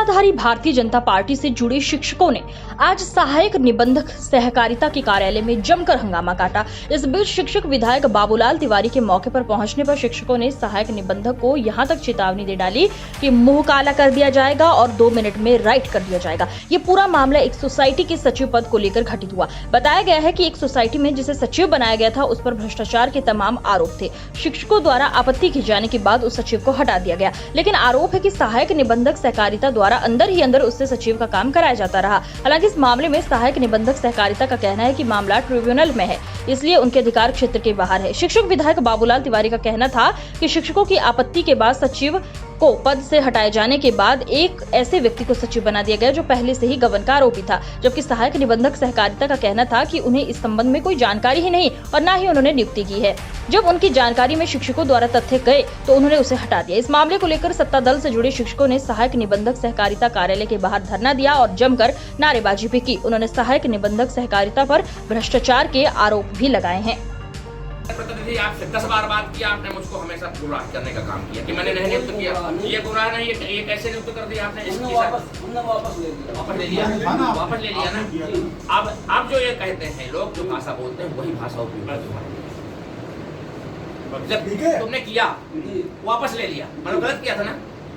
सत्ताधारी भारतीय जनता पार्टी से जुड़े शिक्षकों ने आज सहायक निबंधक सहकारिता के कार्यालय में जमकर हंगामा काटा। इस बीच शिक्षक विधायक बाबूलाल तिवारी के मौके पर पहुंचने पर शिक्षकों ने सहायक निबंधक को यहां तक चेतावनी दे डाली कि मुंह काला कर दिया जाएगा और 2 मिनट में राइट कर दिया जाएगा। ये पूरा मामला एक सोसाइटी के सचिव पद को लेकर घटित हुआ। बताया गया है कि एक सोसाइटी में जिसे सचिव बनाया गया था उस पर भ्रष्टाचार के तमाम आरोप थे। शिक्षकों द्वारा आपत्ति की जाने के बाद उस सचिव को हटा दिया गया, लेकिन आरोप है कि सहायक निबंधक सहकारिता द्वारा अंदर ही अंदर उससे सचिव का काम कराया जाता रहा। हालांकि इस मामले में सहायक निबंधक सहकारिता का कहना है कि मामला ट्रिब्यूनल में है, इसलिए उनके अधिकार क्षेत्र के बाहर है। शिक्षक विधायक बाबूलाल तिवारी का कहना था कि शिक्षकों की आपत्ति के बाद सचिव को पद से हटाए जाने के बाद एक ऐसे व्यक्ति को सचिव बना दिया गया जो पहले से ही गबन का आरोपी था, जबकि सहायक निबंधक सहकारिता का कहना था कि उन्हें इस संबंध में कोई जानकारी ही नहीं और न ही उन्होंने नियुक्ति की है। जब उनकी जानकारी में शिक्षकों द्वारा तथ्य गए तो उन्होंने उसे हटा दिया। इस मामले को लेकर सत्ता दल से जुड़े शिक्षकों ने सहायक निबंधक सहकारिता कार्यालय के बाहर धरना दिया और जमकर नारेबाजी भी की। उन्होंने सहायक निबंधक सहकारिता पर भ्रष्टाचार के आरोप भी लगाए हैं। प्रतिनिधि आपसे 10 बार बात किया, आपने मुझको हमेशा गुमराह करने का काम किया कि मैंने नहीं नियुक्त किया। ये गुमराह नहीं, ये कैसे नियुक्त कर दिया आपने? वापस ले लिया ना। अब जो ये कहते हैं लोग, जो भाषा बोलते हैं वही भाषा उपयोग करते। जब तुमने किया वापस ले लिया, मतलब गलत किया था ना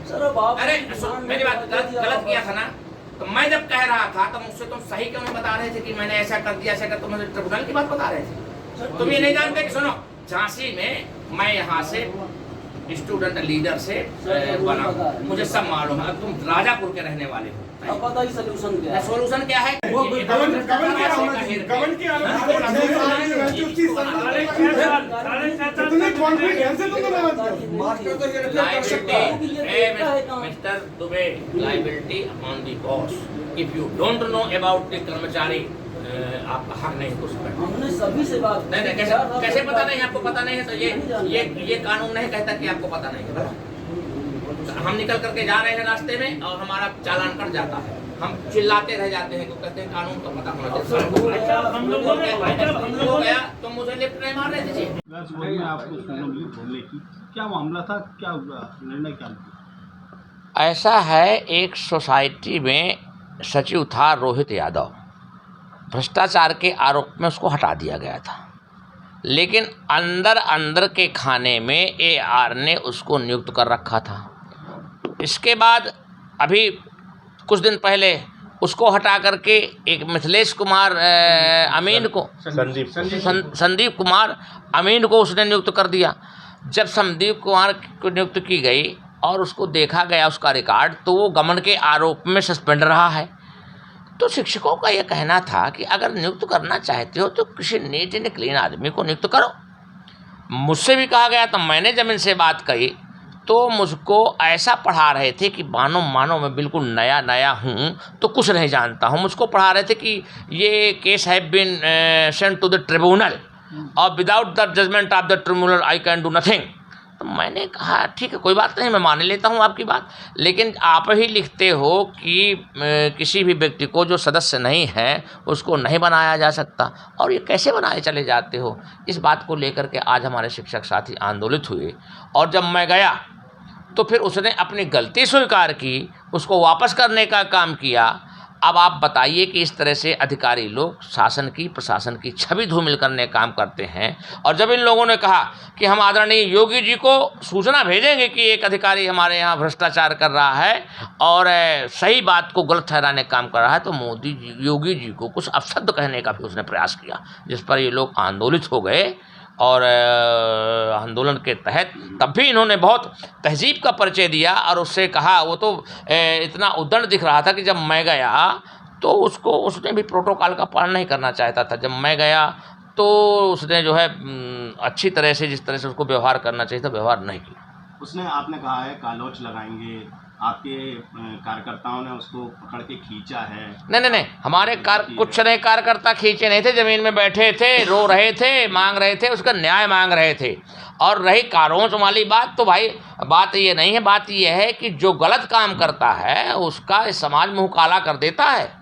सर। अरे मेरी बात, गलत किया था ना। तो मैं जब कह रहा था तो मुझसे तुम सही क्यों नहीं बता रहे थे कि मैंने ऐसा कर दिया, ऐसा कर? तुम ट्रिब्यूनल की बात बता रहे थे। तुम ये नहीं जानते कि सुनो, झांसी में मैं यहाँ से स्टूडेंट लीडर से बना, मुझे सब मालूम है। तुम राजापुर के रहने वाले हो, सोल्यूशन क्या है? सोल्यूशन क्या है? Mister Dubey, liability on the boss. If you don't know about the कर्मचारी, आप हक नहीं हो सकते। हमने सभी से बात नहीं, कैसे पता नहीं? आपको पता नहीं है तो ये कानून नहीं कहता कि आपको पता नहीं है। हम निकल करके जा रहे हैं रास्ते में और हमारा चालान कट जाता है, हम चिल्लाते रह जाते हैं, तो कहते हैं कानून का पता होना चाहिए। हम लोग गया तो मुझे लिफ्ट नहीं मार रहे थे। क्या मामला था, क्या निर्णय क्या? ऐसा है, एक सोसाइटी में सचिव था रोहित यादव, भ्रष्टाचार के आरोप में उसको हटा दिया गया था, लेकिन अंदर के खाने में AR ने उसको नियुक्त कर रखा था। इसके बाद अभी कुछ दिन पहले उसको हटा करके एक मिथिलेश कुमार अमीन को, संदीप कुमार अमीन को उसने नियुक्त कर दिया। जब संदीप कुमार को नियुक्त की गई और उसको देखा गया उसका रिकॉर्ड, तो वो गबन के आरोप में सस्पेंड रहा है। तो शिक्षकों का यह कहना था कि अगर नियुक्त करना चाहते हो तो किसी नीट एंड क्लीन आदमी को नियुक्त करो। मुझसे भी कहा गया, तो मैंने जब इनसे बात कही तो मुझको ऐसा पढ़ा रहे थे कि मानो मैं बिल्कुल नया हूँ तो कुछ नहीं जानता हूँ। मुझको पढ़ा रहे थे कि ये case have been sent to the tribunal और without the judgment of the tribunal I can do nothing. तो मैंने कहा ठीक है, कोई बात नहीं, मैं मान लेता हूँ आपकी बात, लेकिन आप ही लिखते हो कि किसी भी व्यक्ति को जो सदस्य नहीं है उसको नहीं बनाया जा सकता, और ये कैसे बनाए चले जाते हो? इस बात को लेकर के आज हमारे शिक्षक साथी आंदोलित हुए, और जब मैं गया तो फिर उसने अपनी गलती स्वीकार की, उसको वापस करने का काम किया। अब आप बताइए कि इस तरह से अधिकारी लोग शासन की, प्रशासन की छवि धूमिल करने का काम करते हैं। और जब इन लोगों ने कहा कि हम आदरणीय योगी जी को सूचना भेजेंगे कि एक अधिकारी हमारे यहाँ भ्रष्टाचार कर रहा है और सही बात को गलत ठहराने का काम कर रहा है, तो मोदी जी, योगी जी को कुछ अपशब्द कहने का भी उसने प्रयास किया, जिस पर ये लोग आंदोलित हो गए। और आंदोलन के तहत तब भी इन्होंने बहुत तहजीब का परिचय दिया और उससे कहा, वो तो इतना उद्दंड दिख रहा था कि जब मैं गया तो उसने भी प्रोटोकॉल का पालन नहीं करना चाहता था। जब मैं गया तो उसने जो है अच्छी तरह से, जिस तरह से उसको व्यवहार करना चाहिए था, व्यवहार नहीं किया। उसने, आपने कहा है कालोच लगाएंगे, आपके कार्यकर्ताओं ने उसको पकड़ के खींचा है। नहीं, हमारे कुछ नहीं कार्यकर्ता खींचे नहीं थे, ज़मीन में बैठे थे, रो रहे थे, मांग रहे थे, उसका न्याय मांग रहे थे। और रही कारोच वाली बात, तो भाई बात ये नहीं है, बात ये है कि जो गलत काम करता है उसका समाज मुँह काला कर देता है।